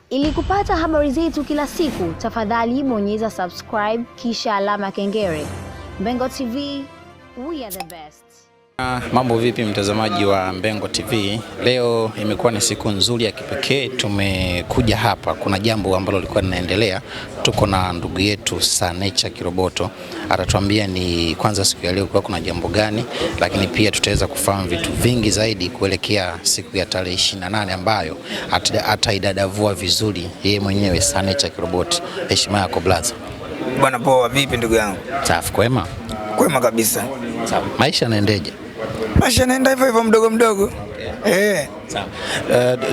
Ili kupata habari zetu kila siku, tafadhali bonyeza subscribe kisha alama ya kengele. Mbengo TV, we are the best. Mambo vipi mtazamaji wa Mbengo TV? Leo imekuwa ni siku nzuri ya kipekee. Tumekuja hapa, kuna jambo ambalo lilikuwa linaendelea. Tuko na ndugu yetu Sanecha Kiroboto. Atatuambia ni kwanza siku ya leo kuna jambo gani, lakini pia tutaweza kufahamu vitu vingi zaidi kuelekea siku ya tarehe 28 ambayo ataidadavua vizuri yeye mwenyewe Sanecha Kiroboto. Heshima yako blaza. Bwana poa, vipi ndugu yangu? Safi, kwema? Kwema kabisa. Sawa. Maisha yanaendeje? Maisha yanaenda hivyo mdogo mdogo. Sawa.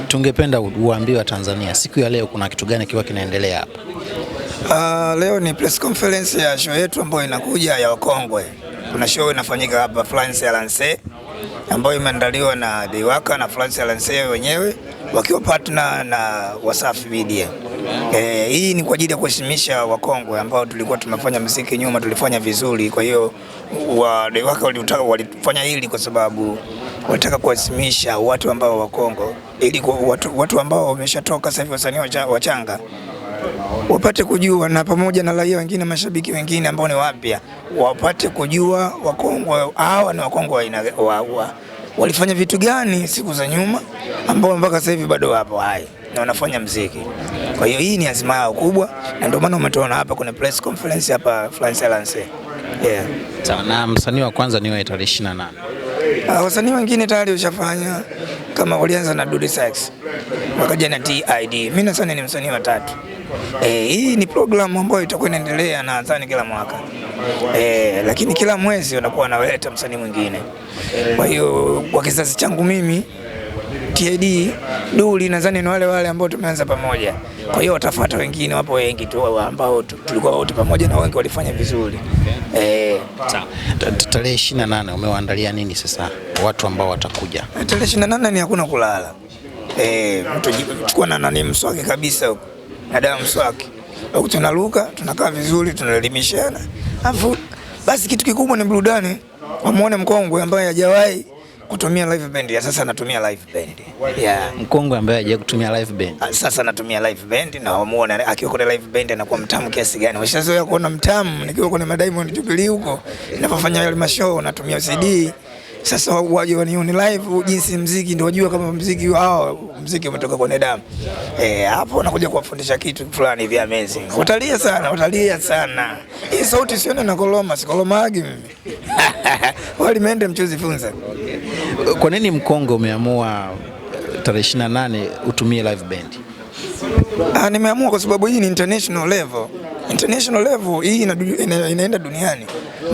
Tungependa uambie wa Tanzania siku ya leo kuna kitu gani kiwa kinaendelea hapa? Leo ni press conference ya show yetu ambayo inakuja ya Mkongwe. Kuna show inafanyika hapa France Lance ambayo imeandaliwa na Diwaka na France Lance wenyewe wakiwa partner na Wasafi Media. Hii ni kwa ajili ya kuheshimisha Wakongwe ambao tulikuwa tumefanya muziki nyuma, tulifanya vizuri. Kwa hiyo Diwaka walifanya hili kwa sababu wanataka kuheshimisha watu ambao Wakongwe, ili watu ambao wameshatoka sasa hivi, wasanii wachanga wapate kujua, na pamoja na raia wengine, mashabiki wengine ambao ni wapya wapate kujua Wakongwe hawa ni Wakongwe walifanya vitu gani siku za nyuma ambao mpaka sasa hivi bado wapo hai na wanafanya muziki. Kwa hiyo hii ni azma yao kubwa, na ndio maana umetoona hapa kuna press conference hapa France Lance. Sawa. Na msanii wa kwanza ni wewe tarehe 28. Wasanii wengine tayari ushafanya, kama walianza na Dudu Sax, wakaja na TID. Mimi nadhani ni msanii wa tatu. Hii ni program ambayo itakuwa inaendelea na nadhani kila mwaka. Lakini kila mwezi wanakuwa wanaleta msanii mwingine. Kwa hiyo kwa kizazi changu mimi TID, Duli nadhani ni wale ambao tumeanza pamoja. Kwa hiyo watafuata wengine, wapo wengi tu ambao tulikuwa wote pamoja na wengi walifanya vizuri. Sawa. Tarehe 28 umewaandalia nini sasa watu ambao watakuja? Tarehe 28 ni hakuna kulala. Mtu chukua na nani mswaki kabisa huko. Na dawa mswaki. Huko tunaruka, tunakaa vizuri, tunaelimishana. Alafu basi kitu kikubwa ni burudani. Wamuone Mkongwe ambaye hajawahi kutumia live band, ya sasa anatumia live band. Mkongwe ambaye hajawahi kutumia live band sasa anatumia live band, na wamuone akiwa kwenye live band anakuwa mtamu kiasi gani. Washazoea kuona mtamu nikiwa kwenye Diamond Jubilee huko ninapofanya yale mashow natumia CD. Sasa waje wanione live jinsi muziki ndio wajua kama muziki wao muziki umetoka kwenye damu. Hapo nakuja kuwafundisha kitu fulani hivi amazing. Watalia sana. Hii sauti sione na koloma, sikolomagi mimi. Walimeenda mchuzi funza. Kwa nini Mkongwe umeamua tarehe 28 utumie live band? Nimeamua kwa sababu hii ni international level. International level hii inaenda duniani.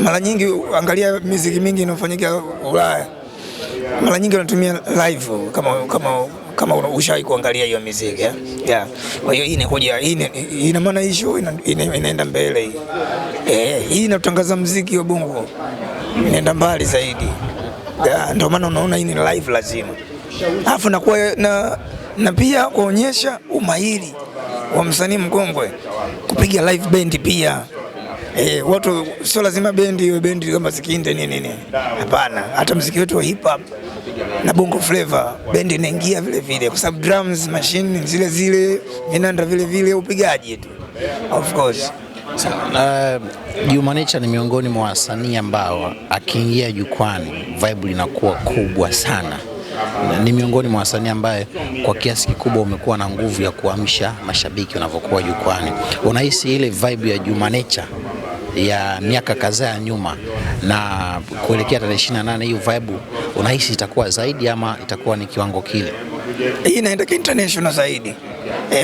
Mara nyingi angalia muziki mingi inafanyika Ulaya. Mara nyingi wanatumia live kama ushawahi kuangalia hiyo muziki. Kwa hiyo hii inakuja, ina maana hii show inaenda mbele hii. Hii inatangaza muziki wa Bongo. Inaenda mbali zaidi. Ndio maana unaona hii ni live lazima. Alafu na pia kuonyesha umahiri wa msanii Mkongwe kupiga live band pia. Watu sio lazima bendi kama Sikinde nini. Hapana, hata muziki wetu wa hip hop na Bongo Flavor bendi inaingia vile kwa sababu drums machine zile vinanda vile upigaji tu. Of course. Juma ni miongoni mwa wasanii ambao akiingia jukwani vibe linakuwa kubwa sana. Ni miongoni mwa wasanii ambaye kwa kiasi kikubwa umekuwa na nguvu ya kuamsha mashabiki wanavyokuwa jukwani. Unahisi ile vibe ya Juma ya miaka kadhaa ya nyuma na kuelekea tarehe 28 hiyo vibe unahisi itakuwa zaidi ama itakuwa ni kiwango kile? Hii inaenda international zaidi.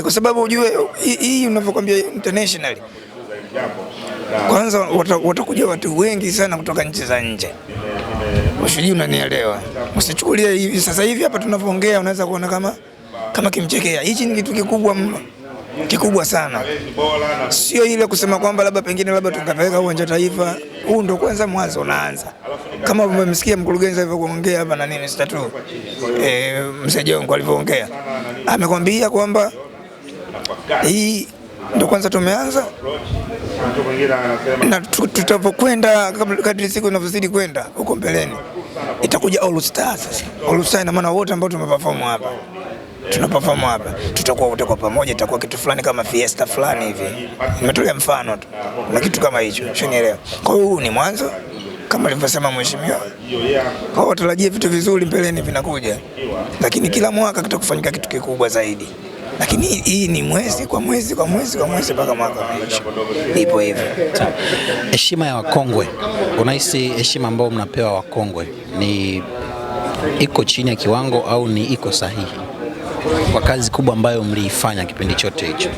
Kwa sababu ujue hii unavyokuambia international, kwanza watakuja watu wengi sana kutoka nchi za nje. Usijui, unanielewa? Usichukulie hivi sasa hivi hapa tunavyoongea unaweza kuona kama kimchekea. Hichi ni kitu kikubwa mno. Kikubwa sana. Sio ile kusema kwamba labda tungapeleka uwanja taifa. Huu ndio kwanza mwanzo unaanza. Kama umemsikia mkurugenzi alivyoongea hapa na nini Mr. Msanii wangu alivyoongea. Amekwambia kwamba hii ndio kwanza tumeanza. Na tutapokwenda kadri siku inavyozidi kwenda huko mbeleni itakuja All Stars sasa. All Stars ina maana wote ambao tumeperform hapa. tuna perform hapa, tutakuwa pamoja, itakuwa kitu fulani kama fiesta fulani hivi. Nimetolea mfano tu na kitu kama hicho, ushanielewa? Kwa hiyo huu ni mwanzo kama alivyosema mheshimiwa. Kwa hiyo tutarajie vitu vizuri mbeleni vinakuja, lakini kila mwaka kitakufanyika kitu kikubwa zaidi. Lakini hii ni mwezi kwa mwezi mpaka mwaka unaisha. Ipo hivyo. Heshima ya wakongwe, unahisi heshima ambayo mnapewa wakongwe ni iko chini ya kiwango au ni iko sahihi kwa kazi kubwa ambayo mliifanya kipindi chote hicho?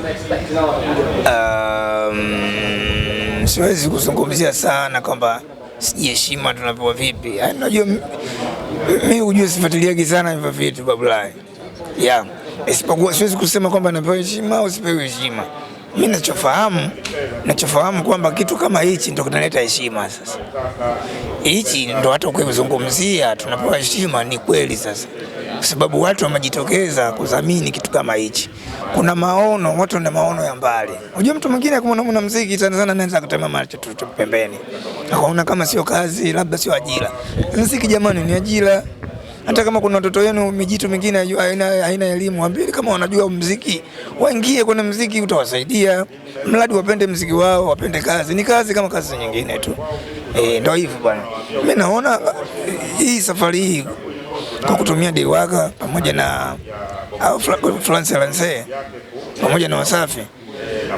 Siwezi kuzungumzia sana kwamba si heshima tunapewa vipi. Unajua mimi hujua sifuatiliagi sana hivyo vitu babulai. Isipokuwa siwezi kusema kwamba napewa heshima au sipewi heshima. Mimi nachofahamu kwamba kitu kama hichi ndio kinaleta heshima sasa. Hichi ndio hata ukizungumzia tunapewa heshima ni kweli sasa. Kwa sababu watu wamejitokeza kudhamini kitu kama hichi. Kuna maono, watu wana maono ya mbali. Unajua mtu mwingine akimwona mwanamuziki sana anaanza kutema macho tu pembeni. Akaona kama sio kazi, labda sio ajira. Muziki jamani ni ajira. Hata kama kuna watoto wenu mijitu mingine haina elimu, waambie kama wanajua muziki, waingie kwenye muziki, utawasaidia. Mradi wapende muziki wao, wapende kazi. Ni kazi kama kazi nyingine tu. Ndio hivyo bwana. Mimi naona hii safari hii kwa kutumia Dewaka pamoja na France Lance pamoja na Wasafi,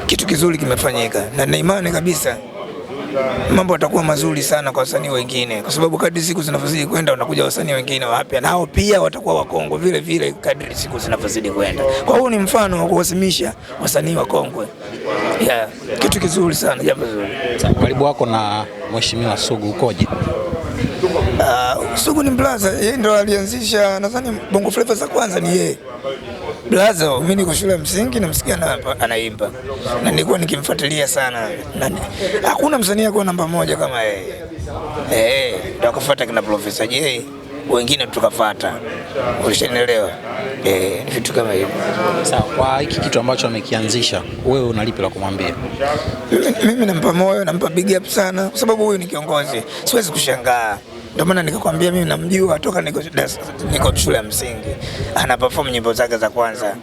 kitu kizuri kimefanyika, na nina imani kabisa mambo yatakuwa mazuri sana kwa wasanii wengine, kwa sababu kadri siku zinavyozidi kwenda unakuja wasanii wengine wapya, nao pia watakuwa wakongwe vile vile kadri siku zinavyozidi kwenda. Kwa hiyo ni mfano wa kuwasimisha wasanii wakongwe. Kitu kizuri sana, jambo zuri. Karibu wako na Mheshimiwa Sugu ukoje? Sugu ni blaza, yeye ndo alianzisha, nadhani Bongo Flava za kwanza ni yeye. Blaza, mimi niko shule ya msingi namsikia anaimba. Na nilikuwa nikimfuatilia sana. Hakuna msanii kwa namba moja kama yeye. Ndio akafuata kina Professor J, wengine tukafuata. Ulishanielewa? Ni vitu kama hivyo. Sawa, kwa hiki kitu ambacho amekianzisha, wewe unalipi la kumwambia? Mimi nampa moyo, nampa big up sana kwa sababu huyu ni kiongozi. Siwezi kushangaa. Ndio maana nikakwambia mimi namjua toka niko shule ya msingi. Ana perform nyimbo zake za kwanza.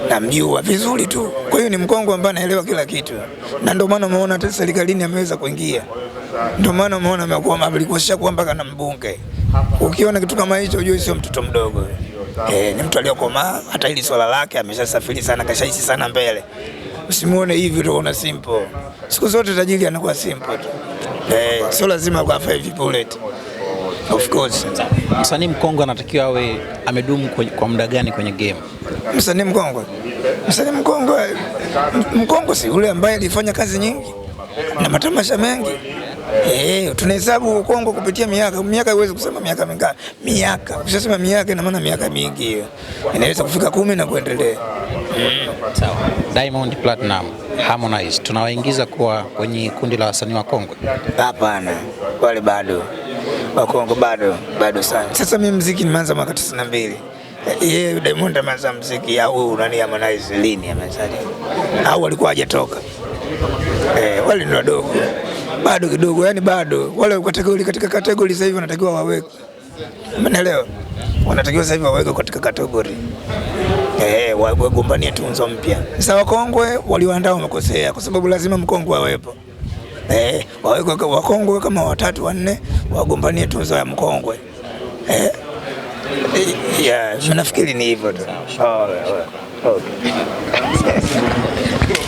Namjua vizuri tu. Kwa hiyo ni mkongwe ambaye anaelewa kila kitu. Na ndio maana umeona hata serikalini ameweza kuingia. Ndio maana umeona amekuwa alikuwa mpaka kana mbunge. Ukiona kitu kama hicho ujue sio mtoto mdogo. Ni mtu aliyokomaa, hata hili swala lake ameshasafiri sana, kashaishi sana mbele. Usimuone hivi tu una simple. Siku zote tajiri anakuwa simple tu. Sio lazima kwa 5 bullet. Of course. Msanii mkongwe anatakiwa awe amedumu kwa muda gani kwenye game? Msanii mkongwe si yule ambaye alifanya kazi nyingi na matamasha mengi. Tunahesabu ukongwe kupitia miaka. Miaka haiwezi kusema miaka mingapi. Miaka. Ukisema miaka ina maana miaka mingi hiyo. Inaweza kufika 10 na kuendelea. Sawa. Diamond Platinum, Harmonize tunawaingiza kwa kwenye kundi la wasanii wakongwe? Hapana. Wale bado. Wakongwe bado sana. Sasa mimi muziki nimeanza mwaka 92. Yeye Diamond ameanza muziki au nani Harmonize lini ameanza? Au alikuwa hajatoka? Wale ni wadogo. Bado kidogo, yani bado. Wale katika kategori sasa hivi wanatakiwa waweke. Umeelewa? Wanatakiwa sasa hivi waweke katika kategori. Wagombanie tunzo mpya. Sasa wakongwe walioandaa wamekosea kwa sababu lazima mkongwe awepo. Waweke wakongwe kama 3 4 wagombanie tunzo ya mkongwe. Mimi nafikiri ni hivyo tu. Okay.